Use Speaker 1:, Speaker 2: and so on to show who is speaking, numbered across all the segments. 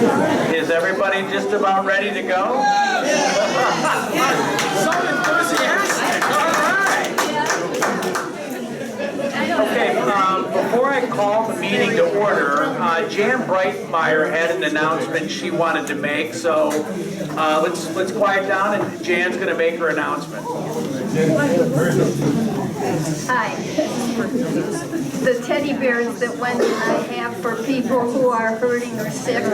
Speaker 1: Is everybody just about ready to go?
Speaker 2: So enthusiastic. All right.
Speaker 1: Okay, before I call the meeting to order, Jan Breitmeyer had an announcement she wanted to make, so let's quiet down and Jan's going to make her announcement.
Speaker 3: Hi. The teddy bears that Wendy and I have for people who are hurting or sick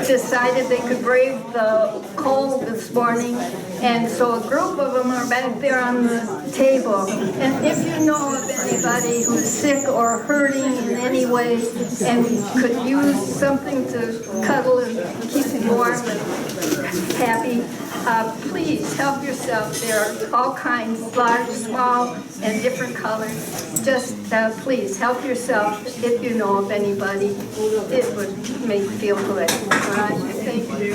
Speaker 3: decided they could brave the cold this morning, and so a group of them are back there on the table. And if you know of anybody who's sick or hurting in any way and could use something to cuddle and keep them warm and happy, please help yourself. There are all kinds, large, small, and different colors. Just please help yourself if you know of anybody. It would make you feel good. All right? Thank you.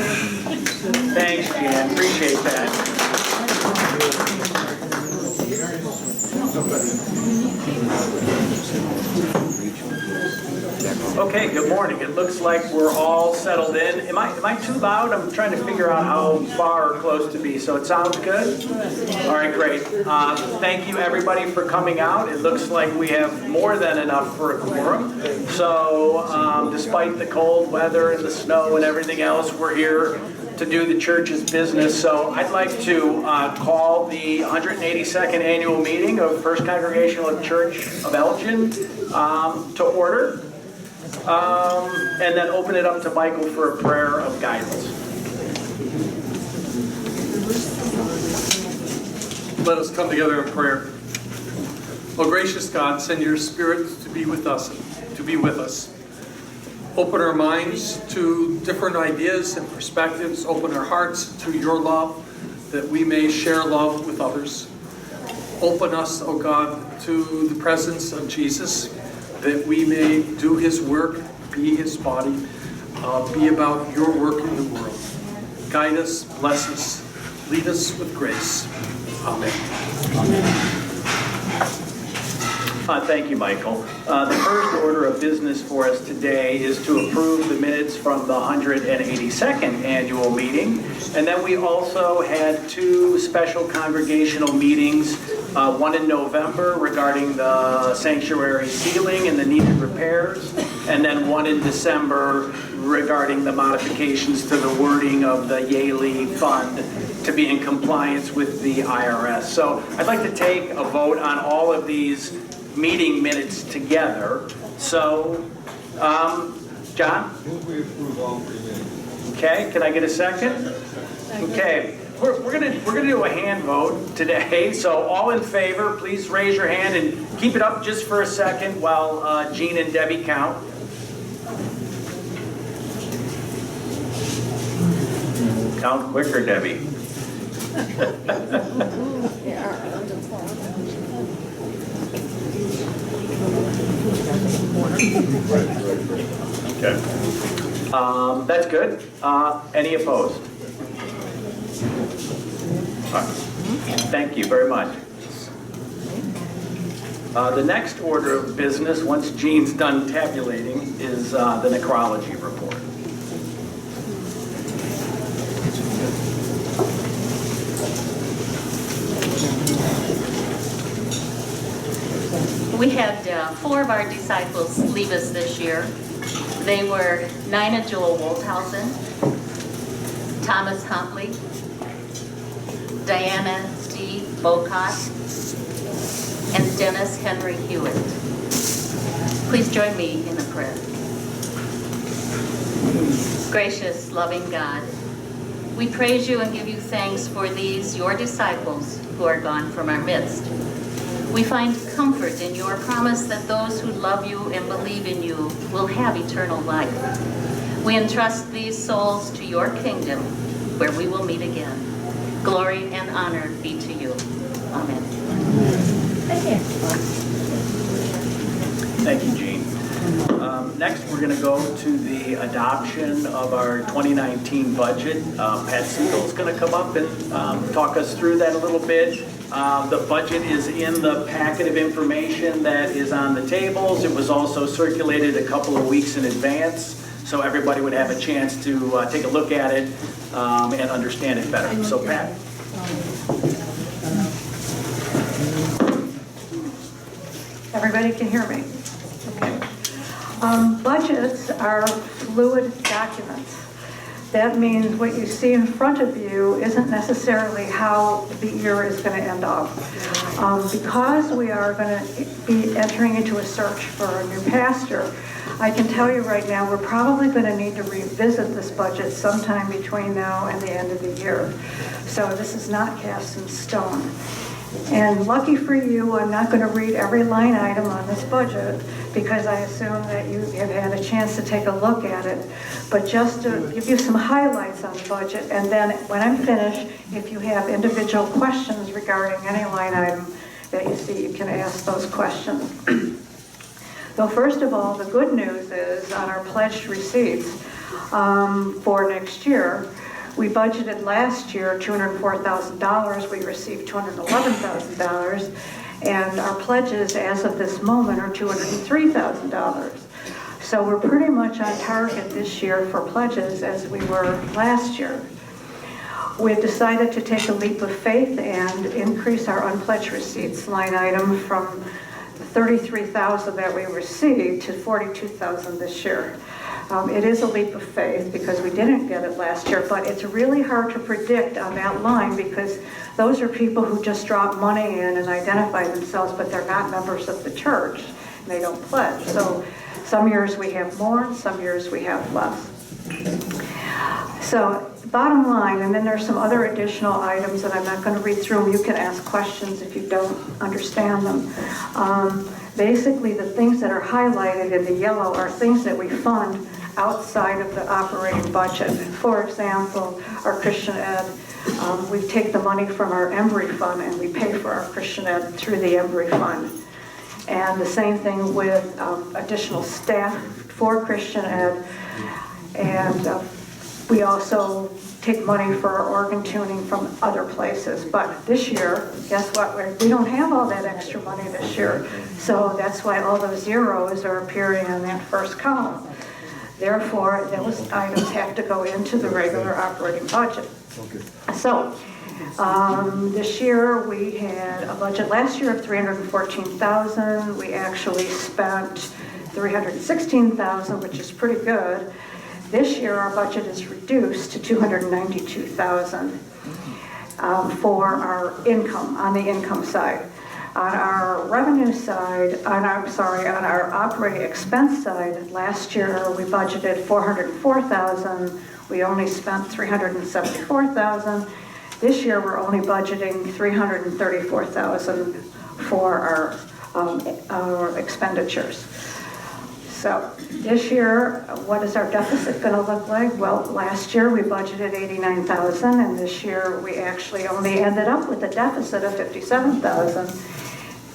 Speaker 1: Thanks, Jan. Appreciate that. Okay, good morning. It looks like we're all settled in. Am I too loud? I'm trying to figure out how far or close to be, so it sounds good? All right, great. Thank you, everybody, for coming out. It looks like we have more than enough for a quorum. So, despite the cold weather and the snow and everything else, we're here to do the church's business. So I'd like to call the 182nd annual meeting of First Congregational Church of Elgin to order. And then open it up to Michael for a prayer of guidance.
Speaker 4: Let us come together in prayer. Oh, gracious God, send your Spirit to be with us. Open our minds to different ideas and perspectives. Open our hearts to your love, that we may share love with others. Open us, oh God, to the presence of Jesus, that we may do his work, be his body, be about your work in the world. Guide us, bless us, lead us with grace. Amen.
Speaker 1: Thank you, Michael. The first order of business for us today is to approve the minutes from the 182nd annual meeting. And then we also had two special congregational meetings, one in November regarding the sanctuary ceiling and the needed repairs, and then one in December regarding the modifications to the wording of the Yaley Fund to be in compliance with the IRS. So I'd like to take a vote on all of these meeting minutes together. So, John?
Speaker 5: We approve all three minutes.
Speaker 1: Okay, can I get a second? Okay, we're gonna do a hand vote today. So all in favor, please raise your hand and keep it up just for a second while Jean and Debbie count. Count quicker, Debbie. Okay. That's good. Any opposed? Thank you very much. The next order of business, once Jean's done tabulating, is the necrology report.
Speaker 6: We had 4 of our disciples leave us this year. They were Nina Joel Wolthausen, Thomas Huntley, Diana D. Bocott, and Dennis Henry Hewitt. Please join me in a prayer. Gracious, loving God, we praise you and give you thanks for these, your disciples, who are gone from our midst. We find comfort in your promise that those who love you and believe in you will have eternal life. We entrust these souls to your kingdom, where we will meet again. Glory and honor be to you. Amen.
Speaker 1: Thank you, Jean. Next, we're going to go to the adoption of our 2019 budget. Pat Siegel's going to come up and talk us through that a little bit. The budget is in the packet of information that is on the tables. It was also circulated a couple of weeks in advance. so everybody would have a chance to take a look at it and understand it better. So Pat?
Speaker 7: Everybody can hear me? Okay. Budgets are fluid documents. That means what you see in front of you isn't necessarily how the year is going to end up. Because we are going to be entering into a search for a new pastor, I can tell you right now, we're probably going to need to revisit this budget sometime between now and the end of the year. So this is not cast in stone. And lucky for you, I'm not going to read every line item on this budget because I assume that you have had a chance to take a look at it. But just to give you some highlights on the budget, and then when I'm finished, if you have individual questions regarding any line item that you see, you can ask those questions. So first of all, the good news is on our pledged receipts for next year, we budgeted last year $204,000. We received $211,000. And our pledges as of this moment are $203,000. So we're pretty much on target this year for pledges as we were last year. We've decided to take a leap of faith and increase our unpledged receipts line item from $33,000 that we received to $42,000 this year. It is a leap of faith because we didn't get it last year, but it's really hard to predict on that line because those are people who just drop money in and identify themselves, but they're not members of the church and they don't pledge. So some years we have more, some years we have less. So bottom line, and then there's some other additional items that I'm not going to read through them. You can ask questions if you don't understand them. Basically, the things that are highlighted in the yellow are things that we fund outside of the operating budget. For example, our Christian Ed, we take the money from our Embry fund and we pay for our Christian Ed through the Embry fund. And the same thing with additional staff for Christian Ed. And we also take money for our organ tuning from other places. But this year, guess what? We don't have all that extra money this year. So that's why all those zeros are appearing in that first column. Therefore, those items have to go into the regular operating budget. Okay. So this year we had a budget last year of $314,000. We actually spent $316,000, which is pretty good. This year our budget is reduced to $292,000 for our income, on the income side. On our revenue side, on our operating expense side, last year we budgeted $404,000. We only spent $374,000. This year we're only budgeting $334,000 for our expenditures. So this year, what is our deficit going to look like? Well, last year we budgeted $89,000, and this year we actually only ended up with a deficit of $57,000.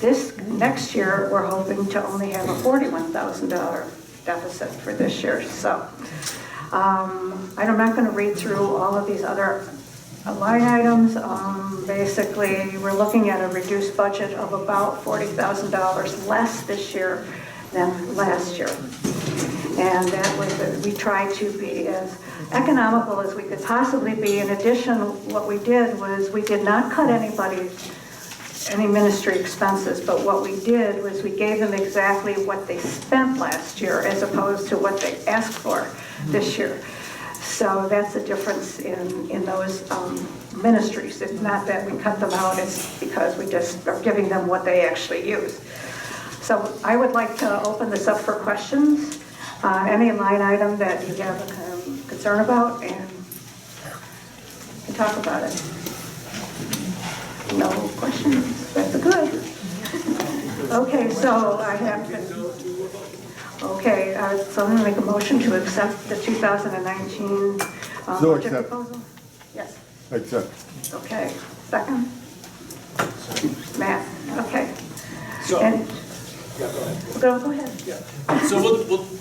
Speaker 7: This next year, we're hoping to only have a $41,000 deficit for this year. So I'm not going to read through all of these other line items. Basically, we're looking at a reduced budget of about $40,000 less this year than last year. And that was, we tried to be as economical as we could possibly be. In addition, what we did was we did not cut any ministry expenses, but what we did was we gave them exactly what they spent last year as opposed to what they asked for this year. So that's the difference in those ministries. It's not that we cut them out, it's because we just are giving them what they actually use. So I would like to open this up for questions on any line item that you have a concern about, and we can talk about it. No questions? That's good. Okay, so I have to... Okay, so I'm going to make a motion to accept the 2019 budget proposal. Yes.
Speaker 5: Accept.
Speaker 7: Okay, second? Matt, okay.
Speaker 2: So,
Speaker 7: And,
Speaker 2: yeah, go ahead.
Speaker 7: go ahead.
Speaker 2: Yeah. So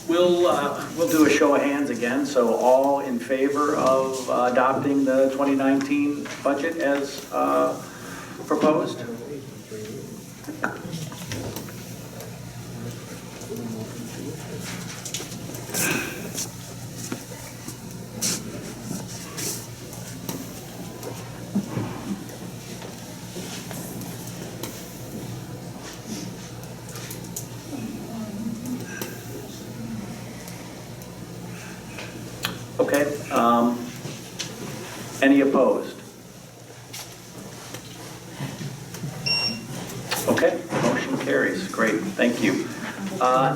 Speaker 1: We'll do a show of hands again. So all in favor of adopting the 2019 budget as proposed? Okay. Any opposed? Okay, motion carries. Great, thank you.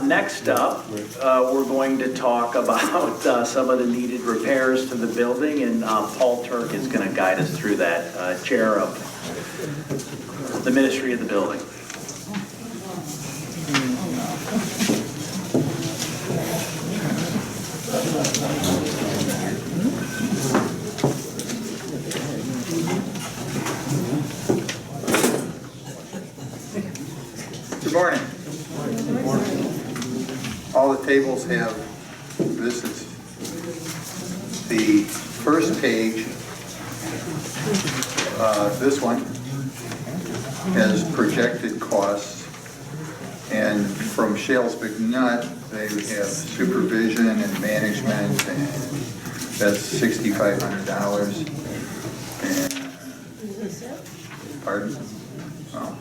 Speaker 1: Next up, we're going to talk about some of the needed repairs to the building, and Paul Turk is going to guide us through that, chair of the Ministry of the Building.
Speaker 8: Good morning. All the tables have, this is the first page. This one has projected costs. And from Shales McNutt, they have supervision and management, and that's $6,500. And, pardon? Oh.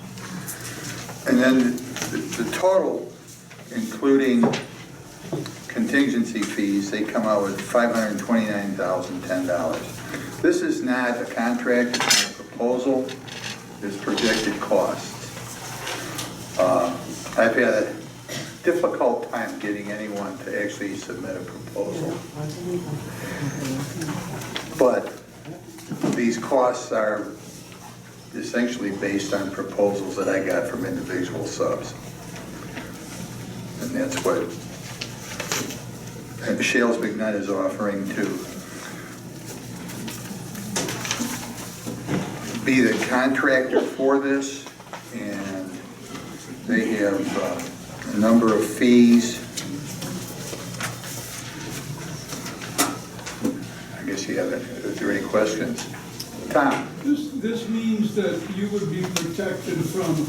Speaker 8: And then the total, including contingency fees, they come out with $529,010. This is not a contract, it's not a proposal, it's projected costs. I've had a difficult time getting anyone to actually submit a proposal. But these costs are essentially based on proposals that I got from individual subs. And that's what Shales McNutt is offering to be the contractor for this, and they have a number of fees. I guess you have it. Is there any questions? Tom?
Speaker 5: This means that you would be protected from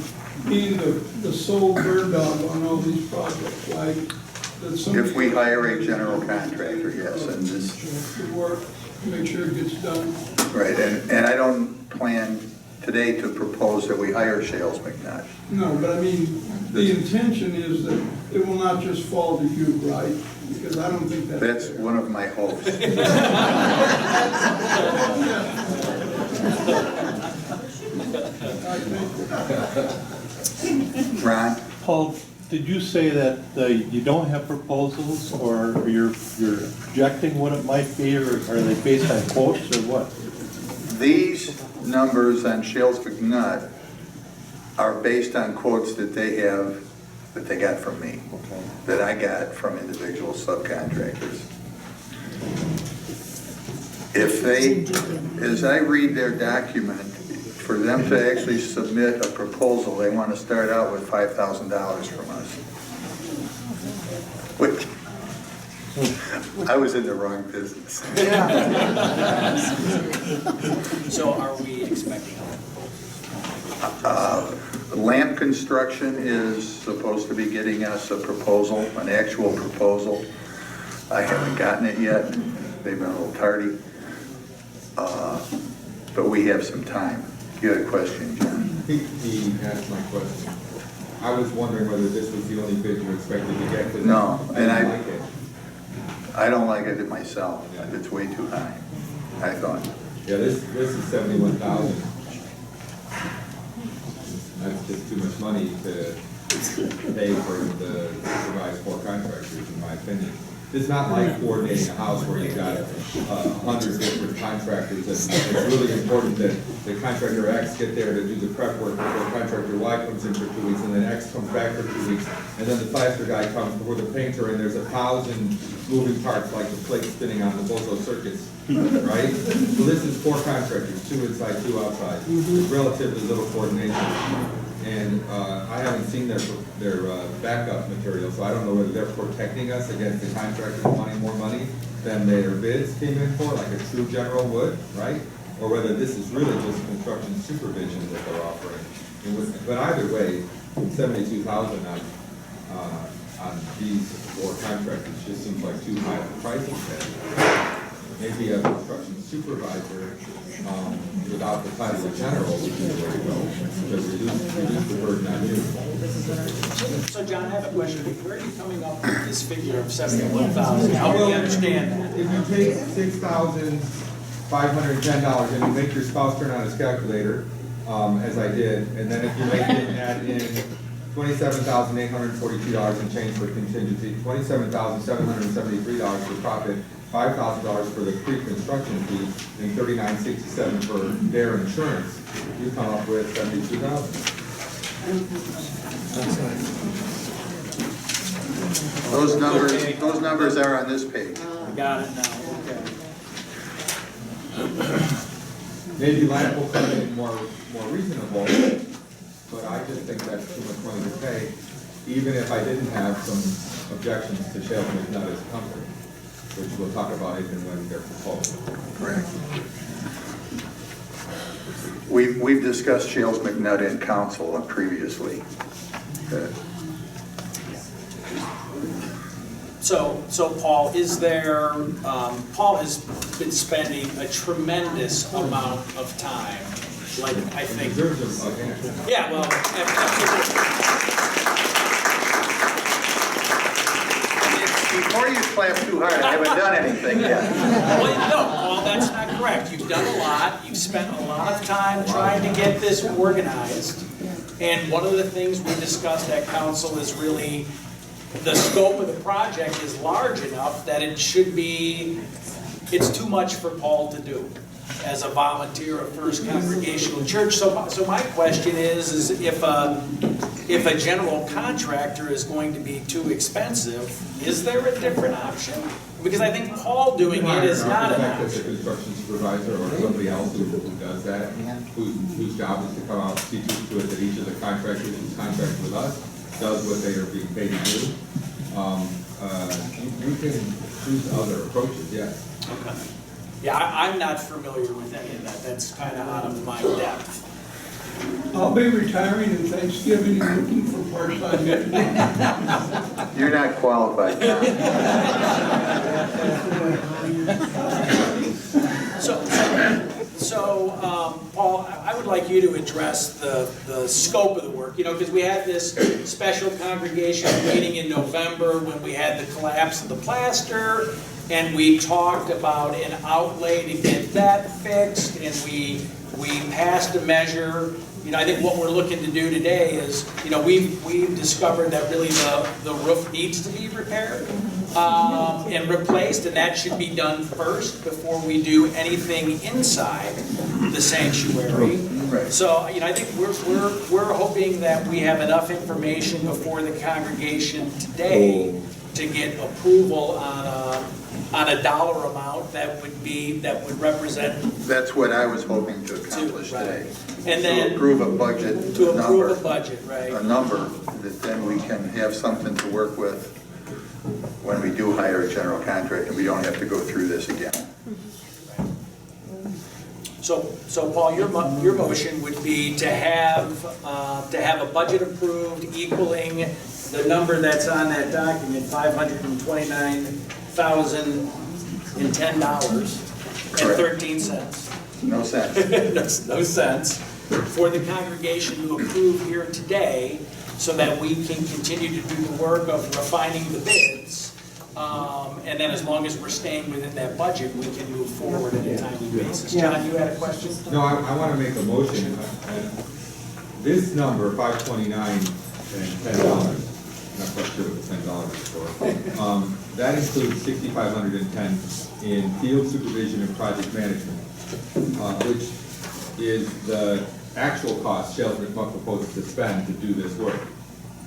Speaker 5: being the sole bird dog on all these projects, right? That somebody
Speaker 8: If we hire a general contractor, yes, and this,
Speaker 5: to work, make sure it gets done.
Speaker 8: right, and I don't plan today to propose that we hire Shales McNutt.
Speaker 5: No, but I mean, the intention is that it will not just fall to you, right? Because I don't think
Speaker 8: That's one of my hopes. Ron?
Speaker 9: Paul, did you say that you don't have proposals, or you're projecting what it might be, or are they based on quotes, or what?
Speaker 8: These numbers on Shales McNutt are based on quotes that they have, that they got from me,
Speaker 9: Okay.
Speaker 8: that I got from individual subcontractors. If they, as I read their document, for them to actually submit a proposal, they want to start out with $5,000 from us. Which, I was in the wrong business.
Speaker 2: So are we expecting
Speaker 8: Lamp Construction is supposed to be getting us a proposal, an actual proposal. I haven't gotten it yet. They've been a little tardy. But we have some time. You had a question, John?
Speaker 10: I think he asked my question. I was wondering whether this was the only bid you expected to get.
Speaker 8: No, and
Speaker 10: I didn't like it.
Speaker 8: I don't like it myself. It's way too high, I thought.
Speaker 10: Yeah, this is 71,000. That's just too much money to pay for the supervised four contractors, in my opinion. It's not like coordinating a house where you've got 100 different contractors, and it's really important that the contractor X get there to do the prep work before contractor Y comes in for 2 weeks, and then X comes back for 2 weeks, and then the plaster guy comes before the painter, and there's 1,000 moving parts like the plate spinning on the bozo circuits, right? So this is four contractors, 2 inside, 2 outside. There's relatively little coordination. And I haven't seen their backup material, so I don't know whether they're protecting us against the contractors wanting more money than their bids came in for, like a true general would, right? Or whether this is really just construction supervision that they're offering. But either way, 72,000 on these four contractors just seems like too high of a price to pay. maybe a construction supervisor, without the title of general would be the way to go, because reduce the burden on you.
Speaker 2: So John, I have a question. Where are you coming up with this figure of 71,000? How do we understand that?
Speaker 10: If you take $6,510 and you make your spouse turn on his calculator, as I did, and then if you add in $27,842 and change for contingency, $27,773 for profit, $5,000 for the pre-construction fee, and $39.67 for their insurance, you come up with $72,000.
Speaker 8: Those numbers are on this page.
Speaker 2: I got it now, okay.
Speaker 10: Maybe land will come in more reasonable, but I just think that's too much money to pay, even if I didn't have some objections to Shale McNutt as a company, which we'll talk about even when they're proposed.
Speaker 8: Correct. We've discussed Shales McNutt in council previously.
Speaker 2: So Paul, is there, Paul has been spending a tremendous amount of time, like, I think. Yeah, well, absolutely.
Speaker 8: Before you clap too hard, I haven't done anything yet.
Speaker 2: Well, no, Paul, that's not correct. You've done a lot. You've spent a lot of time trying to get this organized. And one of the things we discussed at council is really the scope of the project is large enough that it should be, it's too much for Paul to do as a volunteer of First Congregational Church. So my question is if a general contractor is going to be too expensive, is there a different option? Because I think Paul doing it is not an option.
Speaker 10: As a construction supervisor or somebody else who does that, whose job is to come out and see to it that each of the contractors who's contracted with us does what they are being paid to do. You can choose other approaches, yes.
Speaker 2: Okay. Yeah, I'm not familiar with any of that. That's kind of out of my depth.
Speaker 5: I'll be retiring in Thanksgiving and looking for part-time maintenance.
Speaker 8: You're not qualified, John.
Speaker 2: So, Paul, I would like you to address the scope of the work, because we had this special congregation meeting in November when we had the collapse of the plaster, and we talked about an outlay to get that fixed, and we passed a measure. I think what we're looking to do today is, we've discovered that really the roof needs to be repaired and replaced, and that should be done first before we do anything inside the sanctuary.
Speaker 8: Right.
Speaker 2: So, I think we're hoping that we have enough information before the congregation today to get approval on a dollar amount that would represent.
Speaker 8: That's what I was hoping to accomplish today.
Speaker 2: And then
Speaker 8: to approve a budget number.
Speaker 2: Right.
Speaker 8: A number that then we can have something to work with when we do hire a general contractor, and we don't have to go through this again.
Speaker 2: So Paul, your motion would be to have a budget approved equaling the number that's on that document, $529,010.13.
Speaker 8: No sense.
Speaker 2: No sense for the congregation to approve here today, so that we can continue to do the work of refining the bids. And then as long as we're staying within that budget, we can move forward at a timely basis. John, you had a question?
Speaker 10: No, I want to make a motion. This number, $529 and $10, not quite sure what the $10 is for. That includes $6,510 in field supervision and project management, which is the actual cost Shales McNutt proposes to spend to do this work.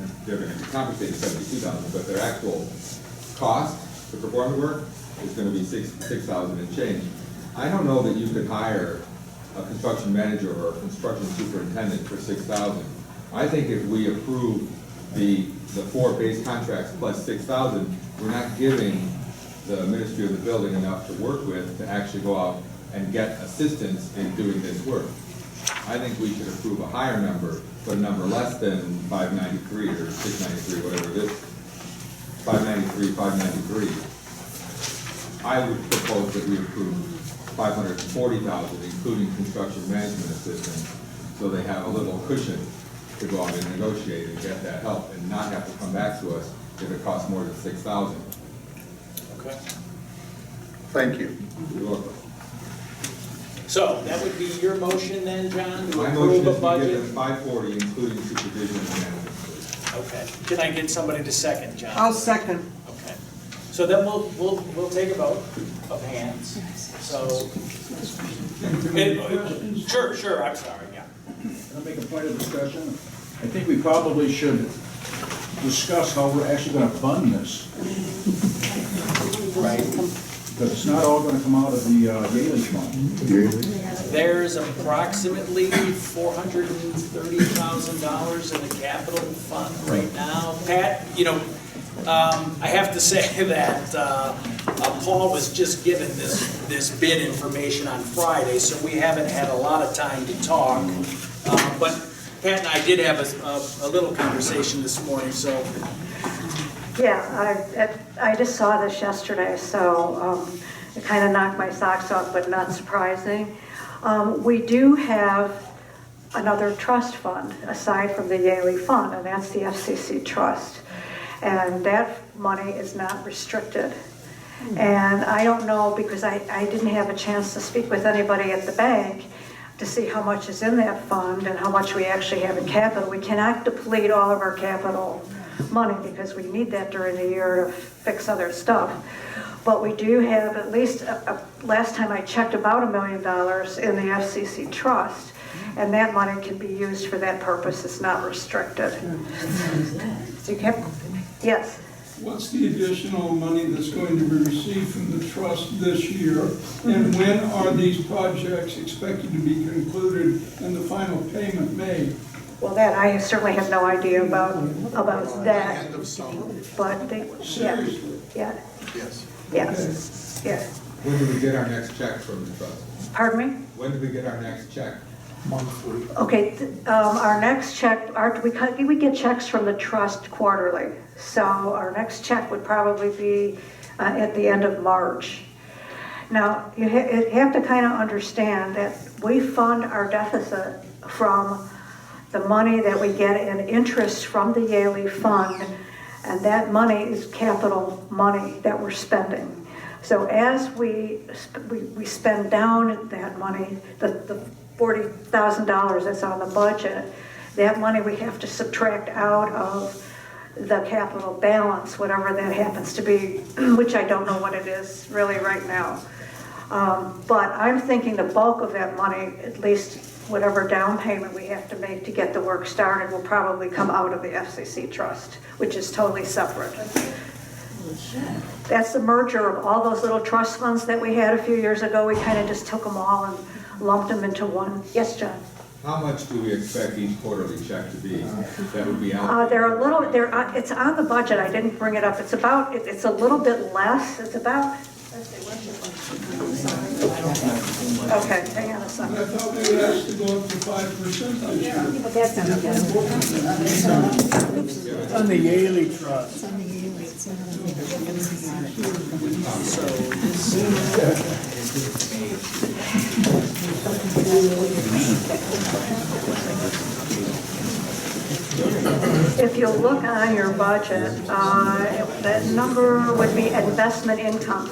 Speaker 10: And they're going to be compensated $72,000, but their actual cost to perform the work is going to be $6,000 and change. I don't know that you could hire a construction manager or a construction superintendent for $6,000. I think if we approve the 4 base contracts plus $6,000, we're not giving the Ministry of the Building enough to work with to actually go out and get assistance in doing this work. I think we should approve a higher number, but a number less than 593 or 693, whatever it is. 593, 593. I would propose that we approve $540,000, including construction management assistance, so they have a little cushion to go out and negotiate and get that help, and not have to come back to us if it costs more than $6,000.
Speaker 2: Okay.
Speaker 8: Thank you.
Speaker 10: You're welcome.
Speaker 2: So that would be your motion then, John, to
Speaker 10: My motion
Speaker 2: approve a
Speaker 10: is to give
Speaker 2: budget?
Speaker 10: them 540, including supervision and management.
Speaker 2: Okay. Can I get somebody to second, John?
Speaker 11: I'll second.
Speaker 2: Okay. So then we'll take a vote of hands. So, sure, I'm sorry, yeah.
Speaker 12: I'll make a point of discussion. I think we probably should discuss how we're actually gonna fund this.
Speaker 2: Right.
Speaker 12: Because it's not all gonna come out of the Yaley fund.
Speaker 2: There's approximately $430,000 in the capital fund right now. Pat, I have to say that Paul was just given this bid information on Friday, so we haven't had a lot of time to talk. But Pat and I did have a little conversation this morning, so.
Speaker 7: Yeah, I just saw this yesterday, so it kind of knocked my socks off, but not surprising. We do have another trust fund aside from the Yaley fund, and that's the F.C.C. trust. And that money is not restricted. And I don't know, because I didn't have a chance to speak with anybody at the bank to see how much is in that fund and how much we actually have in capital. We cannot deplete all of our capital money because we need that during the year to fix other stuff. But we do have at least, last time I checked, about $1 million in the F.C.C. trust, and that money can be used for that purpose. It's not restricted. So you kept, yes.
Speaker 5: What's the additional money that's going to be received from the trust this year? And when are these projects expected to be concluded and the final payment made?
Speaker 7: Well, that, I certainly have no idea about that.
Speaker 13: End of summer?
Speaker 7: But they, yeah,
Speaker 5: Seriously?
Speaker 7: yeah,
Speaker 13: Yes.
Speaker 7: yes, yeah.
Speaker 10: When do we get our next check from the trust?
Speaker 7: Pardon me?
Speaker 10: When do we get our next check?
Speaker 12: Monthly.
Speaker 7: Okay, our next check, we get checks from the trust quarterly. So our next check would probably be at the end of March. Now, you have to kind of understand that we fund our deficit from the money that we get in interest from the Yaley fund, and that money is capital money that we're spending. So as we spend down that money, the $40,000 that's on the budget, that money we have to subtract out of the capital balance, whatever that happens to be, which I don't know what it is really right now. But I'm thinking the bulk of that money, at least whatever down payment we have to make to get the work started, will probably come out of the F.C.C. trust, which is totally separate. That's the merger of all those little trust funds that we had a few years ago. We kind of just took them all and lumped them into one. Yes, John?
Speaker 10: How much do we expect each quarterly check to be? That would be out.
Speaker 7: It's on the budget. I didn't bring it up. It's a little bit less. It's about, okay, hang on a
Speaker 5: I
Speaker 7: second.
Speaker 5: thought we were asked to go up to 5% this year.
Speaker 11: But that's on the Yaley trust.
Speaker 7: If you look on your budget, that number would be investment income.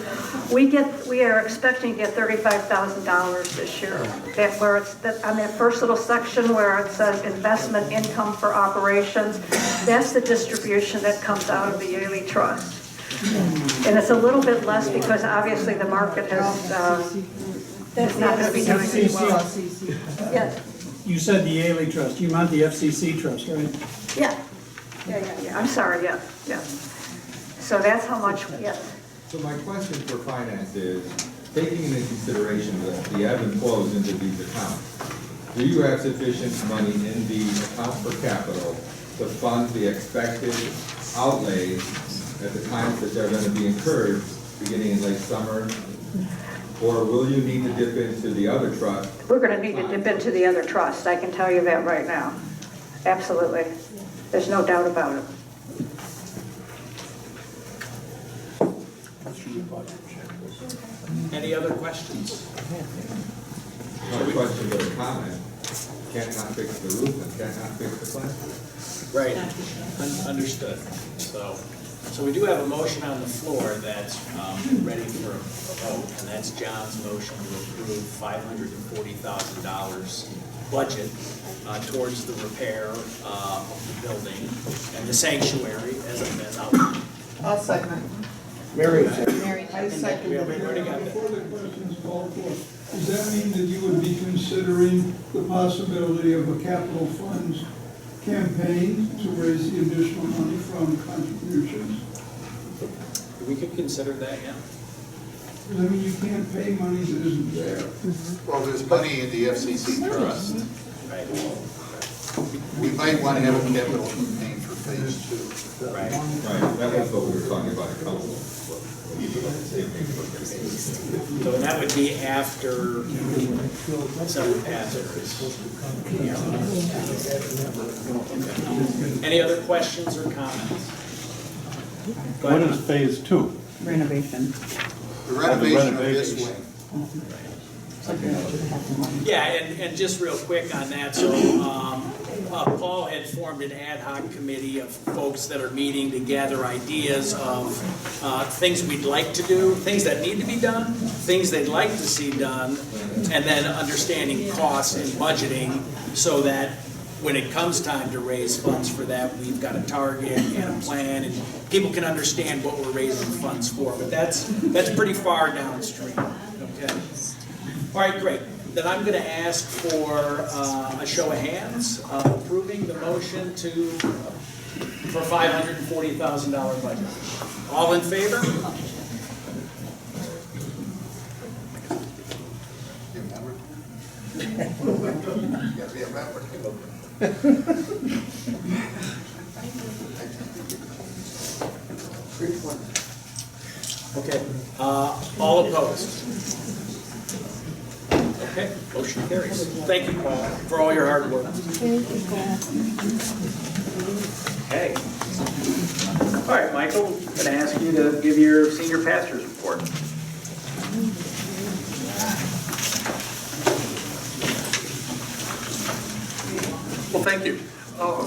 Speaker 7: We are expecting to get $35,000 this year. On that first little section where it says investment income for operations, that's the distribution that comes out of the Yaley trust. And it's a little bit less because obviously the market has not going to be doing as well. Yes.
Speaker 11: You said the Yaley trust, you meant the F.C.C. trust, right?
Speaker 7: Yeah. I'm sorry, yeah. So that's how much, yes.
Speaker 10: So my question for finance is, taking into consideration the ebb and flows into these accounts, do you have sufficient money in the account for capital to fund the expected outlays at the times that they're going to be incurred, beginning in late summer? Or will you need to dip into the other trust?
Speaker 7: We're going to need to dip into the other trust. I can tell you that right now. Absolutely. There's no doubt about it.
Speaker 2: Any other questions?
Speaker 10: Not a question, but a comment. Can't not fix the roof and can't not fix the plaster.
Speaker 2: Right, understood. So we do have a motion on the floor that's ready for a vote, and that's John's motion to approve $540,000 budget towards the repair of the building and the sanctuary as outlined.
Speaker 13: I'll second.
Speaker 11: Mary,
Speaker 13: Mary, I
Speaker 2: We
Speaker 13: second.
Speaker 2: already got that.
Speaker 5: Before the questions called for, does that mean that you would be considering the possibility of a capital funds campaign to raise the additional money from contributions?
Speaker 2: We could consider that, yeah.
Speaker 5: I mean, you can't pay money that isn't there.
Speaker 8: Well, there's money in the F.C.C. trust.
Speaker 2: Right.
Speaker 10: We might want to have a capital campaign for phase 2.
Speaker 2: Right.
Speaker 10: Right, that was what we were talking about at council.
Speaker 2: So that would be after some passes. Any other questions or comments? Go
Speaker 9: What
Speaker 2: ahead.
Speaker 9: is phase 2?
Speaker 13: Renovation.
Speaker 8: The renovation of this wing.
Speaker 2: Yeah, and just real quick on that, so Paul had formed an ad hoc committee of folks that are meeting to gather ideas of things we'd like to do, things that need to be done, things they'd like to see done, and then understanding costs and budgeting so that when it comes time to raise funds for that, we've got a target and a plan, and people can understand what we're raising funds for. But that's pretty far downstream. Okay. All right, great. Then I'm going to ask for a show of hands approving the motion for $540,000 budget. All in favor?
Speaker 8: Yeah, be a member.
Speaker 2: Okay. All opposed? Okay, motion carries. Thank you, Paul, for all your hard work.
Speaker 1: Okay. All right, Michael, I'm going to ask you to give your senior pastor's report.
Speaker 4: Well, thank you.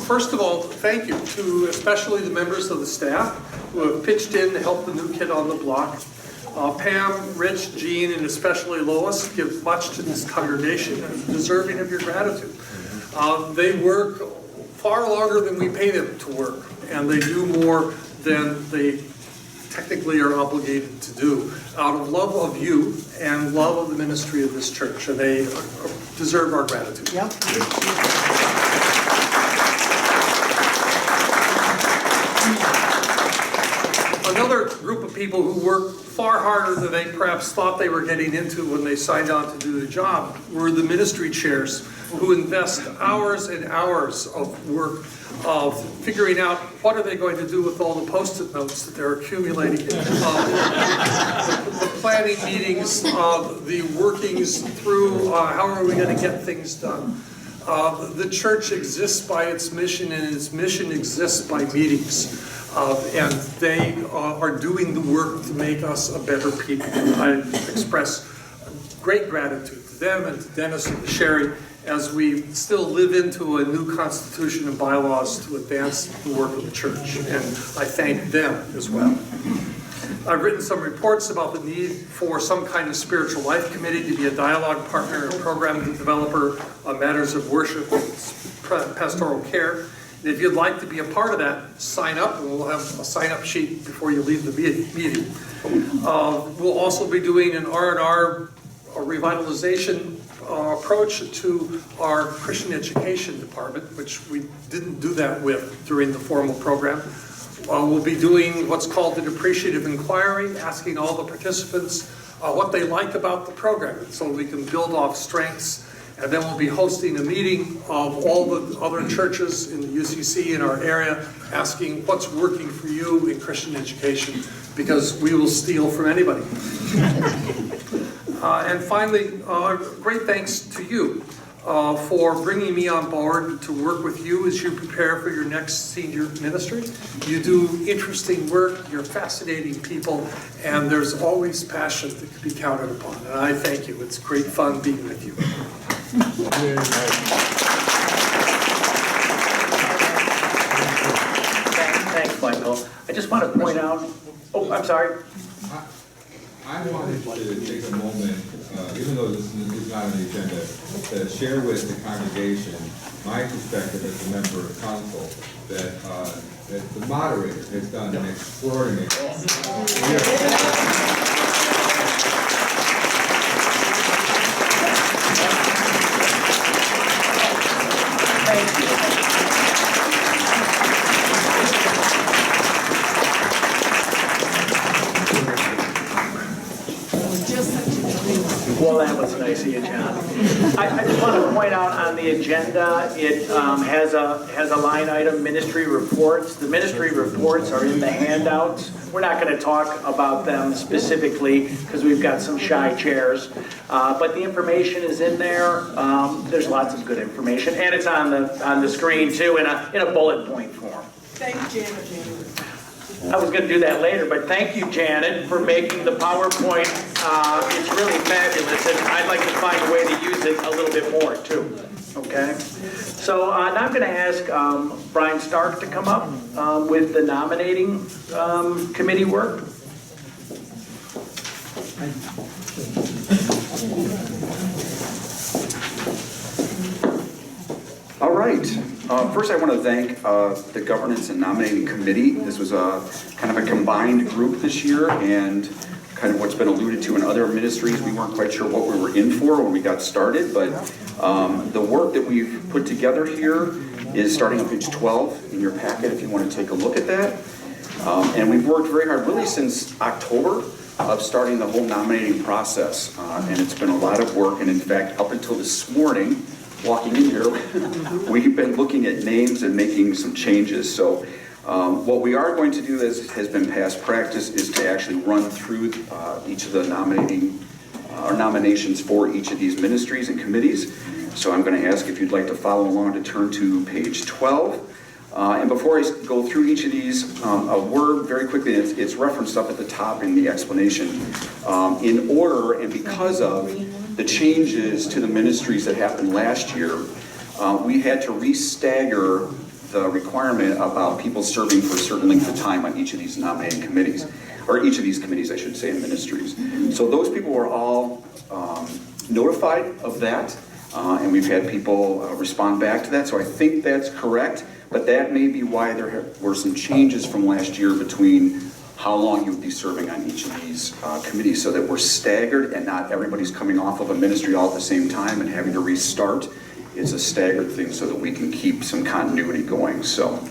Speaker 4: First of all, thank you to especially the members of the staff who have pitched in to help the new kid on the block. Pam, Rich, Jean, and especially Lois give much to this congregation and deserving of your gratitude. They work far longer than we pay them to work, and they do more than they technically are obligated to do out of love of you and love of the ministry of this church, and they deserve our gratitude.
Speaker 13: Yep.
Speaker 4: Another group of people who work far harder than they perhaps thought they were getting into when they signed on to do the job were the ministry chairs, who invest hours and hours of work of figuring out what are they going to do with all the Post-it notes that they're accumulating, the planning meetings, the workings through how are we going to get things done. The church exists by its mission, and its mission exists by meetings. And they are doing the work to make us a better people. I express great gratitude to them and to Dennis and to Sherry as we still live into a new constitution and bylaws to advance the work of the church. And I thank them as well. I've written some reports about the need for some kind of spiritual life committee to be a dialogue partner and program developer on matters of worship and pastoral care. And if you'd like to be a part of that, sign up, and we'll have a sign-up sheet before you leave the meeting. We'll also be doing an R&R revitalization approach to our Christian education department, which we didn't do that with during the formal program. We'll be doing what's called an appreciative inquiry, asking all the participants what they like about the program so we can build off strengths. And then we'll be hosting a meeting of all the other churches in the UCC in our area, asking what's working for you in Christian education, because we will steal from anybody. And finally, great thanks to you. for bringing me on board to work with you as you prepare for your next senior ministry. You do interesting work, you're fascinating people, and there's always passion that can be counted upon. And I thank you. It's great fun being with you.
Speaker 1: Thanks, Michael. I just want to point out, oh, I'm sorry.
Speaker 10: I wanted to take a moment, even though this is not on the agenda, to share with the congregation my perspective as a member of council that the moderator has done an extraordinary
Speaker 1: Well, that was nice of you, John. I just want to point out on the agenda, it has a line item, ministry reports. The ministry reports are in the handouts. We're not going to talk about them specifically because we've got some shy chairs. But the information is in there. There's lots of good information, and it's on the screen too in a bullet point form.
Speaker 13: Thank Janet.
Speaker 1: I was going to do that later, but thank you, Janet, for making the PowerPoint. It's really fabulous, and I'd like to find a way to use it a little bit more, too. Okay? So now I'm going to ask Brian Stark to come up with the nominating committee work.
Speaker 14: All right. First, I want to thank the Governance and Nominating Committee. This was a kind of a combined group this year, and kind of what's been alluded to in other ministries. We weren't quite sure what we were in for when we got started, but the work that we've put together here is starting on page 12 in your packet if you want to take a look at that. And we've worked very hard, really since October, of starting the whole nominating process. And it's been a lot of work, and in fact, up until this morning, walking in here, we've been looking at names and making some changes. So what we are going to do, as has been past practice, is to actually run through each of the nominations for each of these ministries and committees. So I'm going to ask if you'd like to follow along to turn to page 12. And before I go through each of these, a word very quickly, it's referenced up at the top in the explanation. In order and because of the changes to the ministries that happened last year, we had to re-stagger the requirement about people serving for a certain length of time on each of these nominating committees, or each of these committees, I should say, in ministries. So those people were all notified of that, and we've had people respond back to that, so I think that's correct, but that may be why there were some changes from last year between how long you would be serving on each of these committees, so that we're staggered and not everybody's coming off of a ministry all at the same time and having to restart. It's a staggered thing so that we can keep some continuity going. So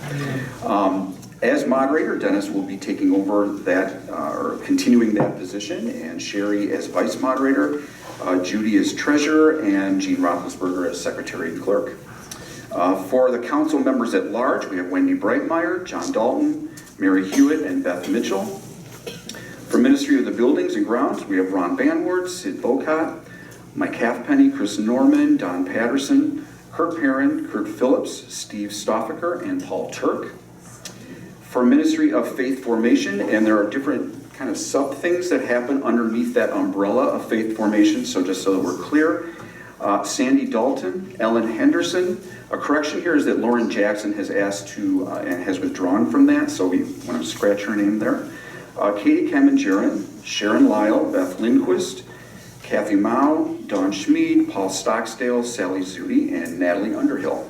Speaker 14: as moderator, Dennis will be taking over that, or continuing that position, and Sherry as vice moderator, Judy as treasurer, and Jean Roethlisberger as secretary and clerk. For the council members at large, we have Wendy Breitmeyer, John Dalton, Mary Hewitt, and Beth Mitchell. For Ministry of the Buildings and Grounds, we have Ron Banward, Sid Bocott, Mike Halfpenny, Chris Norman, Don Patterson, Kurt Perrin, Kurt Phillips, Steve Stoffaker, and Paul Turk. For Ministry of Faith Formation, and there are different kind of sub things that happen underneath that umbrella of faith formation, so just so that we're clear, Sandy Dalton, Ellen Henderson. A correction here is that Lauren Jackson has asked to, and has withdrawn from that, so we want to scratch her name there. Katie Kamenjarin, Sharon Lyle, Beth Lindquist, Kathy Mao, Dawn Schmid, Paul Stocksdale, Sally Zudi, and Natalie Underhill.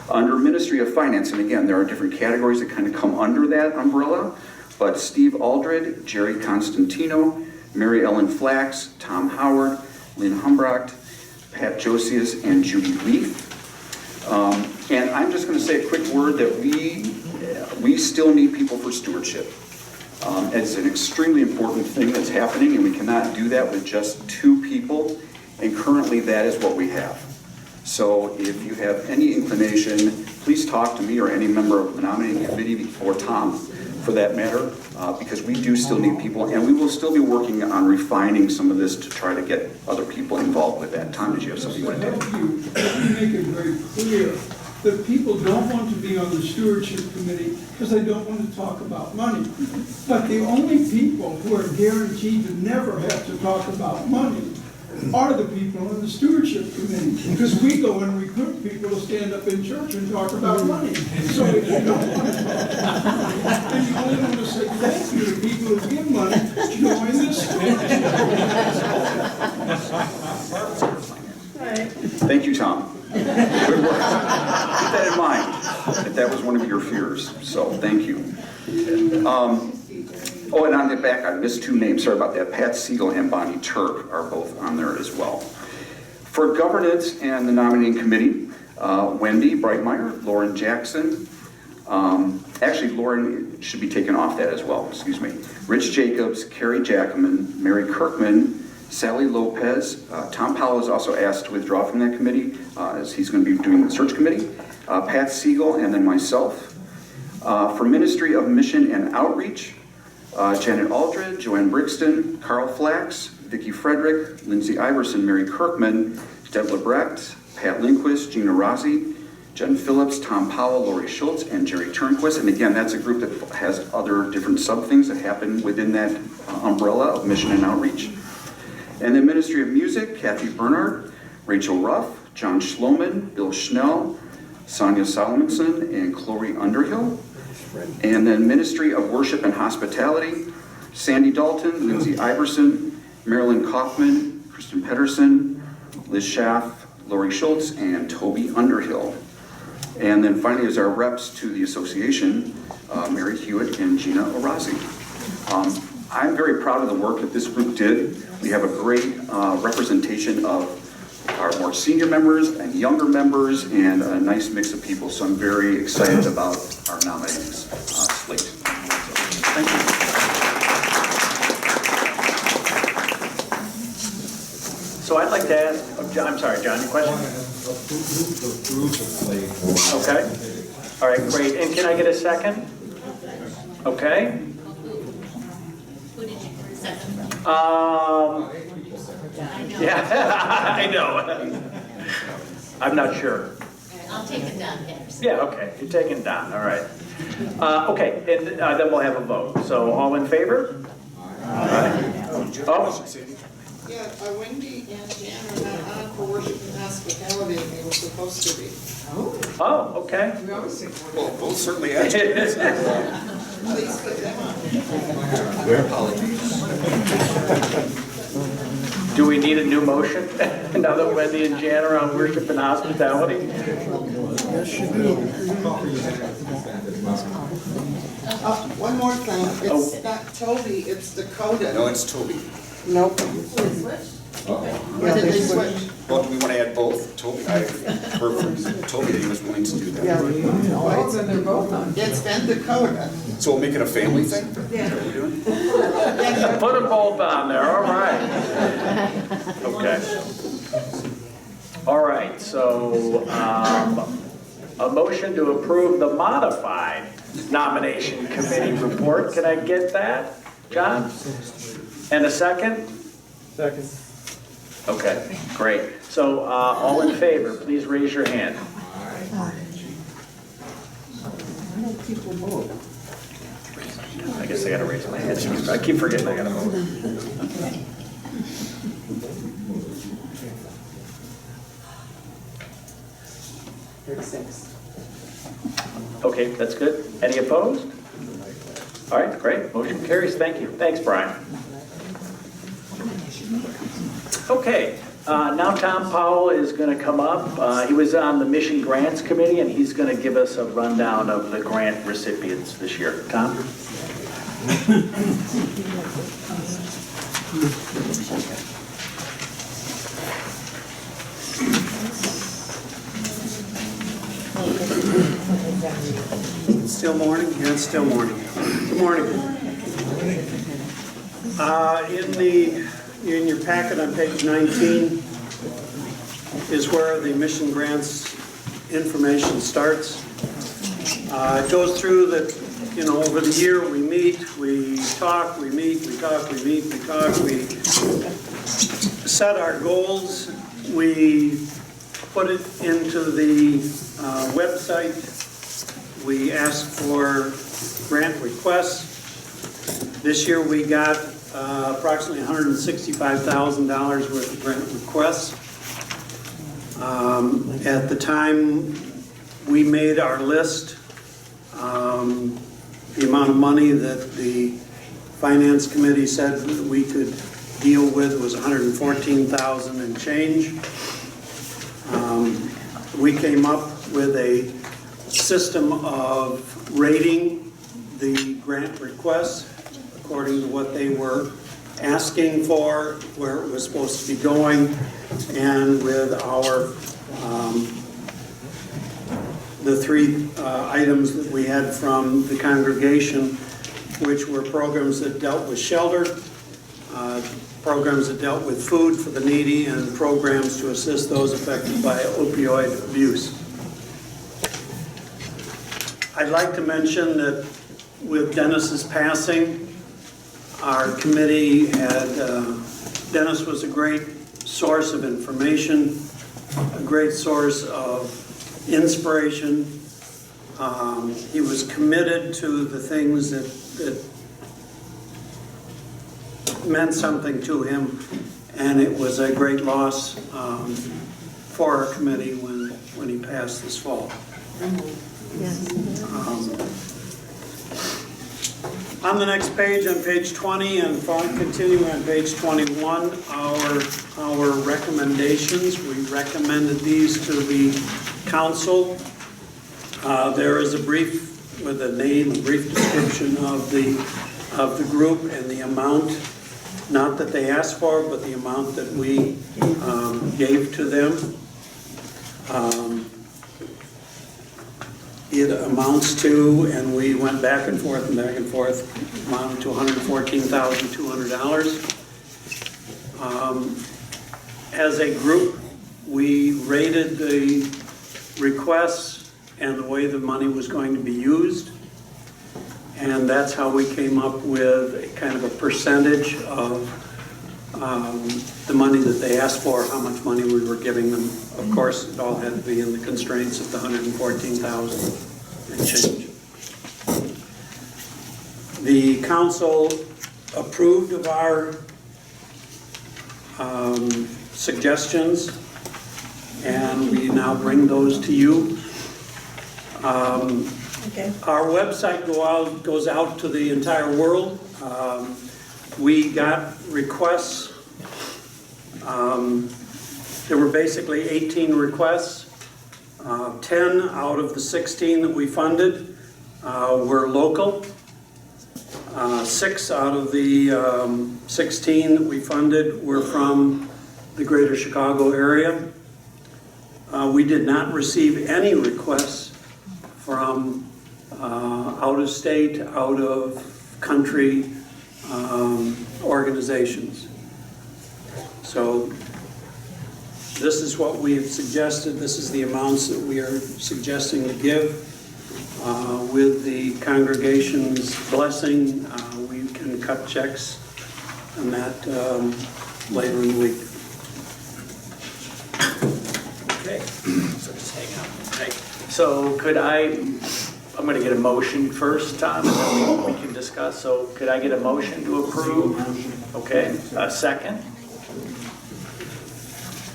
Speaker 14: Under Ministry of Finance, and again, there are different categories that kind of come under that umbrella, but Steve Aldred, Jerry Constantino, Mary Ellen Flax, Tom Howard, Lynn Humbrecht, Pat Josias, and Judy Leaf. And I'm just going to say a quick word that we still need people for stewardship. It's an extremely important thing that's happening, and we cannot do that with just 2 people, and currently that is what we have. So if you have any inclination, please talk to me or any member of the nominating committee or Tom for that matter, because we do still need people, and we will still be working on refining some of this to try to get other people involved with that. Tom, did you have something you wanted to add?
Speaker 5: Let me make it very clear that people don't want to be on the stewardship committee because they don't want to talk about money. But the only people who are guaranteed to never have to talk about money are the people on the stewardship committee, because we go and recruit people to stand up in church and talk about money. So if you don't want to talk about money, and you only want to say thank you to people who give money, join the stewardship.
Speaker 14: Thank you, Tom. Good work. Keep that in mind, that was one of your fears, so thank you. Oh, and on the back, I missed two names, sorry about that. Pat Siegel and Bonnie Turk are both on there as well. For governance and the nominating committee, Wendy Breitmeyer, Lauren Jackson, actually Lauren should be taken off that as well, excuse me. Rich Jacobs, Carrie Jackman, Mary Kirkman, Sally Lopez. Tom Powell is also asked to withdraw from that committee, as he's going to be doing the search committee. Pat Siegel, and then myself. For Ministry of Mission and Outreach, Janet Aldred, Joanne Brixton, Carl Flax, Vicki Frederick, Lindsay Iverson, Mary Kirkman, Deb Lebrecht, Pat Lindquist, Gina Rossi, Jen Phillips, Tom Powell, Lori Schultz, and Jerry Turnquist. And again, that's a group that has other different sub-things that happen within that umbrella of Mission and Outreach. And then Ministry of Music, Kathy Bernard, Rachel Ruff, John Schloman, Bill Schnell, Sonia Solomonson, and Chloe Underhill. And then Ministry of Worship and Hospitality, Sandy Dalton, Lindsay Iverson, Marilyn Kaufman, Kristen Pedersen, Liz Schaff, Lori Schultz, and Toby Underhill. And then finally, as our reps to the association, Mary Hewitt and Gina Orazi. I'm very proud of the work that this group did. We have a great representation of our more senior members and younger members, and a nice mix of people. So I'm very excited about our nominations slate. Thank you.
Speaker 1: So I'd like to ask, I'm sorry, John, your question? Okay. All right, great. And can I get a second? Okay.
Speaker 6: Who did you second?
Speaker 1: Yeah, I know. I'm not sure.
Speaker 6: I'll take it down, Patterson.
Speaker 1: Yeah, okay, you're taking it down, all right. Okay, and then we'll have a vote. So all in favor? Aye. Oh,
Speaker 13: Yeah, Wendy and Jan are not on for worship and hospitality, and they were supposed to be.
Speaker 1: oh, okay.
Speaker 13: We always say.
Speaker 14: Well, both certainly add.
Speaker 13: Please put them on.
Speaker 14: Their apologies.
Speaker 1: Do we need a new motion now that Wendy and Jan are on worship and hospitality?
Speaker 13: One more thing, it's not Toby, it's Dakota.
Speaker 15: No, it's Toby.
Speaker 13: Nope.
Speaker 15: When
Speaker 13: did they switch?
Speaker 15: Well, do we want to add both? Toby, I heard from Toby that he was willing to do that.
Speaker 13: Yeah. Well, then they're both on. It's been Dakota.
Speaker 15: So we'll make it a family thing?
Speaker 13: Yeah.
Speaker 15: Is that what we're doing?
Speaker 1: Put them both on there, all right. Okay. All right, so a motion to approve the modified nomination committee report. Can I get that, John? And a second?
Speaker 11: Second.
Speaker 1: Okay, great. So all in favor, please raise your hand. I guess I gotta raise my hand. I keep forgetting I gotta vote. Okay, that's good. Any opposed? All right, great. Motion carries. Thank you. Thanks, Brian. Okay, now Tom Powell is going to come up. He was on the Mission Grants Committee, and he's going to give us a rundown of the grant recipients this year. Tom?
Speaker 16: Still morning? Yeah, it's still morning. Good morning. In your packet on page 19 is where the mission grants information starts. It goes through the you know, over the year, we meet, we talk, we meet, we talk, we meet, we talk, we set our goals, we put it into the website, we ask for grant requests. This year we got approximately $165,000 worth of grant requests. At the time we made our list, the amount of money that the Finance Committee said that we could deal with was $114,000 and change. We came up with a system of rating the grant requests according to what they were asking for, where it was supposed to be going, and with our the three items that we had from the congregation, which were programs that dealt with shelter, programs that dealt with food for the needy, and programs to assist those affected by opioid abuse. I'd like to mention that with Dennis's passing, our committee had, Dennis was a great source of information, a great source of inspiration. He was committed to the things that meant something to him, and it was a great loss for our committee when he passed this fall. On the next page, on page 20, and continuing on page 21, our recommendations. We recommended these to the council. There is a brief with a name, a brief description of the group and the amount, not that they asked for, but the amount that we gave to them. It amounts to, and we went back and forth, amounted to $114,200. As a group, we rated the requests and the way the money was going to be used. And that's how we came up with a kind of a percentage of the money that they asked for, how much money we were giving them. Of course, it all had to be in the constraints of the $114,000 and change. The council approved of our suggestions, and we now bring those to you. Our website goes out to the entire world. We got requests. There were basically 18 requests. 10 out of the 16 that we funded were local. 6 out of the 16 that we funded were from the greater Chicago area. We did not receive any requests from out of state, out of country organizations. So this is what we have suggested. This is the amounts that we are suggesting to give. With the congregation's blessing, we can cut checks on that later in the week.
Speaker 1: Okay, so just hang out. Okay. So could I'm going to get a motion first, Tom, and then we can discuss. So could I get a motion to approve? Okay, a second?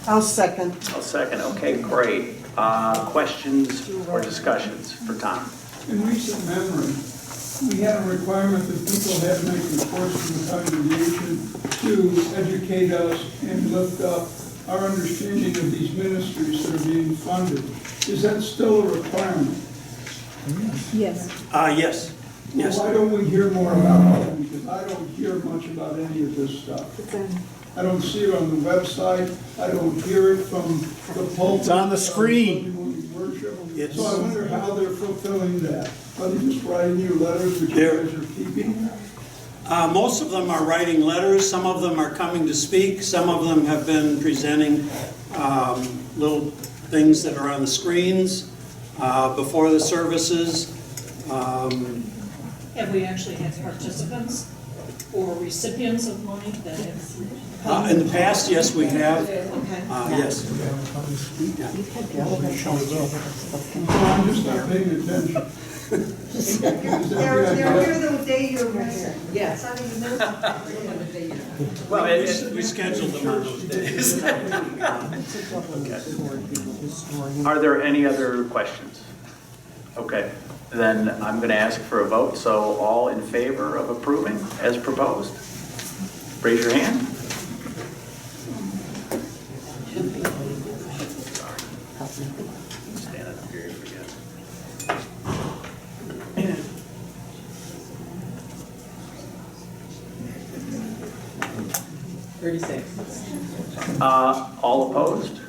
Speaker 13: I'll second.
Speaker 1: I'll second. Okay, great. Questions or discussions for Tom?
Speaker 5: In recent memory, we had a requirement that people had to make reports to the congregation to educate us and lift up our understanding of these ministries that are being funded. Is that still a requirement?
Speaker 3: Yes.
Speaker 5: Yes. Yes. Well, why don't we hear more about it? Because I don't hear much about any of this stuff. I don't see it on the website. I don't hear it from the pulpit.
Speaker 11: It's on the screen.
Speaker 5: So I wonder how they're fulfilling that. Are they just writing you letters which you guys are keeping?
Speaker 16: Most of them are writing letters. Some of them are coming to speak. Some of them have been presenting little things that are on the screens before the services.
Speaker 17: Have we actually had participants or recipients of money that have?
Speaker 16: In the past, yes, we have. Yes.
Speaker 5: I'm just not paying attention.
Speaker 13: They're here the day you're president. Yes.
Speaker 16: Well, we scheduled them on those days.
Speaker 1: Are there any other questions? Okay, then I'm going to ask for a vote. So all in favor of approving as proposed? Raise your hand. Stand up here, you forget.
Speaker 17: 36.
Speaker 1: All opposed?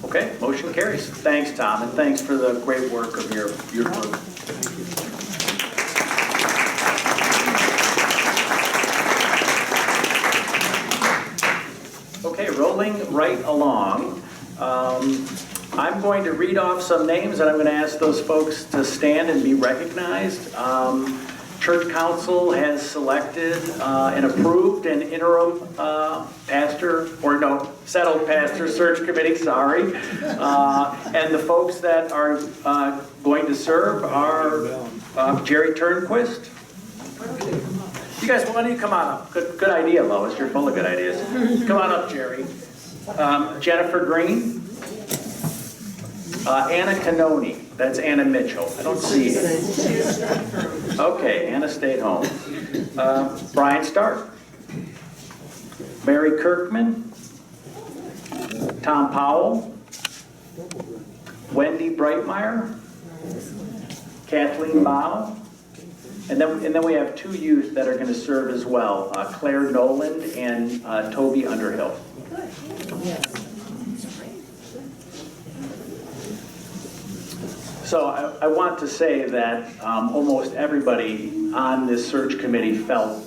Speaker 1: Okay, motion carries. Thanks, Tom, and thanks for the great work of your group. Okay, rolling right along. I'm going to read off some names, and I'm going to ask those folks to stand and be recognized. Church Council has selected and approved an interim pastor, or no, settled pastor search committee, sorry. And the folks that are going to serve are Jerry Turnquist. You guys, why don't you come on up? Good idea, Lois. You're full of good ideas. Come on up, Jerry. Jennifer Green. Anna Canoni. That's Anna Mitchell. I don't see it. Okay, Anna stayed home. Brian Stark. Mary Kirkman. Tom Powell. Wendy Brightmeyer. Kathleen Bao. And then we have two youth that are going to serve as well, Claire Noland and Toby Underhill. So I want to say that almost everybody on this search committee felt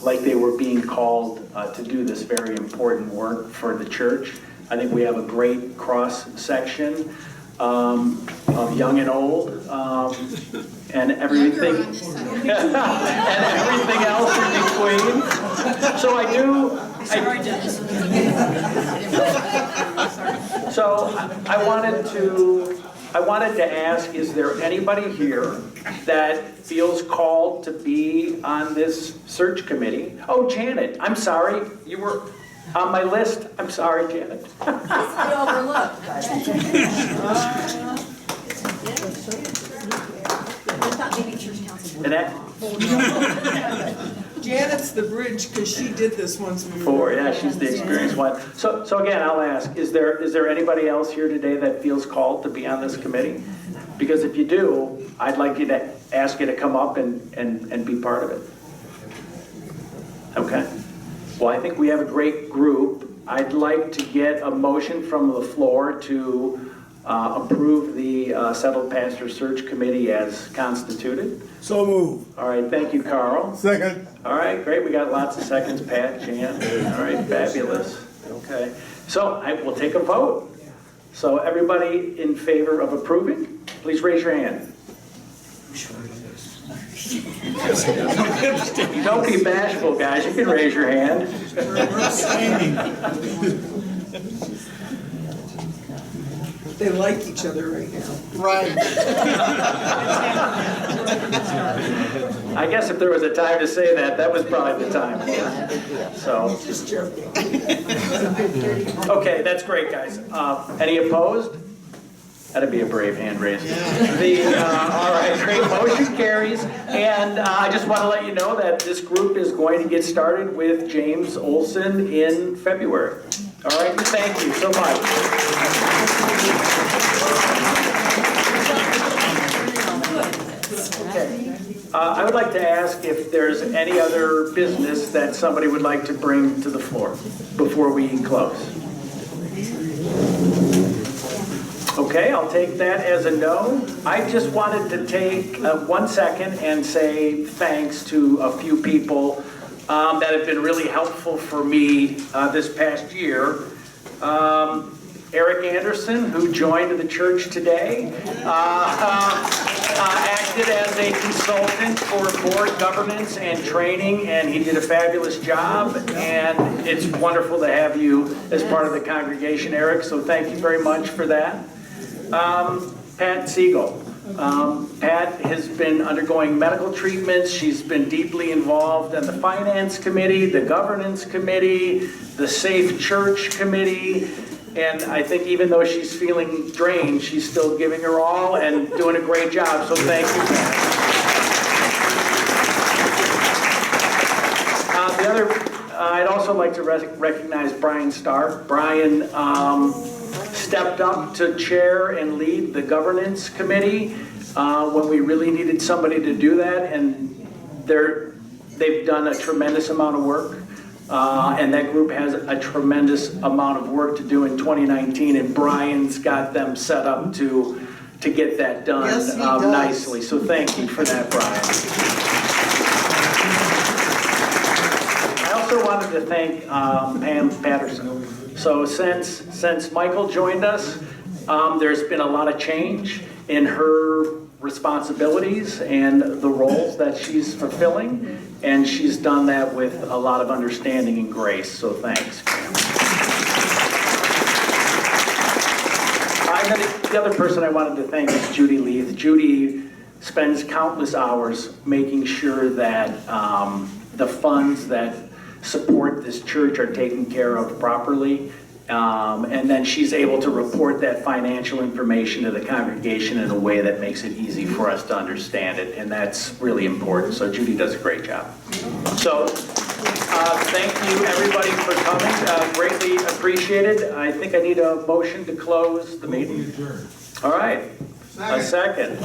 Speaker 1: like they were being called to do this very important work for the church. I think we have a great cross-section of young and old, and everything, and everything else in between. So I wanted to ask, is there anybody here that feels called to be on this search committee? Oh, Janet, I'm sorry, you were on my list. I'm sorry, Janet.
Speaker 13: Janet's the bridge because she did this once
Speaker 1: before. Yeah, she's the experienced one. So again, I'll ask: is there anybody else here today that feels called to be on this committee? Because if you do, I'd like you to ask you to come up and be part of it. Okay. Well, I think we have a great group. I'd like to get a motion from the floor to approve the Settled Pastor Search Committee as constituted.
Speaker 5: So move.
Speaker 1: All right, thank you, Carl.
Speaker 5: Second.
Speaker 1: All right, great, we got lots of seconds, Pat, Jan. All right, fabulous. Okay, so I will take a vote. So everybody in favor of approving, please raise your hand. Don't be bashful, guys, you can raise your hand.
Speaker 13: They like each other right now. Right.
Speaker 1: I guess if there was a time to say that, that was probably the time. So.
Speaker 13: Just joking.
Speaker 1: Okay, that's great, guys. Any opposed? That'd be a brave hand raise. All right, great, motion carries. And I just want to let you know that this group is going to get started with James Olson in February. All right, thank you so much. Okay. I would like to ask if there's any other business that somebody would like to bring to the floor before we close. Okay, I'll take that as a no. I just wanted to take 1 second and say thanks to a few people that have been really helpful for me this past year. Eric Anderson, who joined the church today. acted as a consultant for board governance and training, and he did a fabulous job, and it's wonderful to have you as part of the congregation, Eric, so thank you very much for that. Pat Siegel. Pat has been undergoing medical treatments. She's been deeply involved in the finance committee, the governance committee, the Safe Church committee, and I think even though she's feeling drained, she's still giving her all and doing a great job, so thank you, Pat. I'd also like to recognize Brian Stark. Brian stepped up to chair and lead the governance committee when we really needed somebody to do that, and they've done a tremendous amount of work. And that group has a tremendous amount of work to do in 2019, and Brian's got them set up to get that done nicely. So thank you for that, Brian. I also wanted to thank Pam Patterson. So since Michael joined us, there's been a lot of change in her responsibilities and the roles that she's fulfilling, and she's done that with a lot of understanding and grace, so thanks. The other person I wanted to thank is Judy Leith. Judy spends countless hours making sure that the funds that support this church are taken care of properly. And then she's able to report that financial information to the congregation in a way that makes it easy for us to understand it, and that's really important. So Judy does a great job. So thank you everybody for coming, greatly appreciated. I think I need a motion to close the meeting. All right, a second.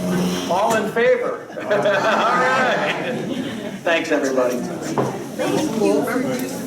Speaker 1: All in favor? All right. Thanks everybody.
Speaker 13: Thank you.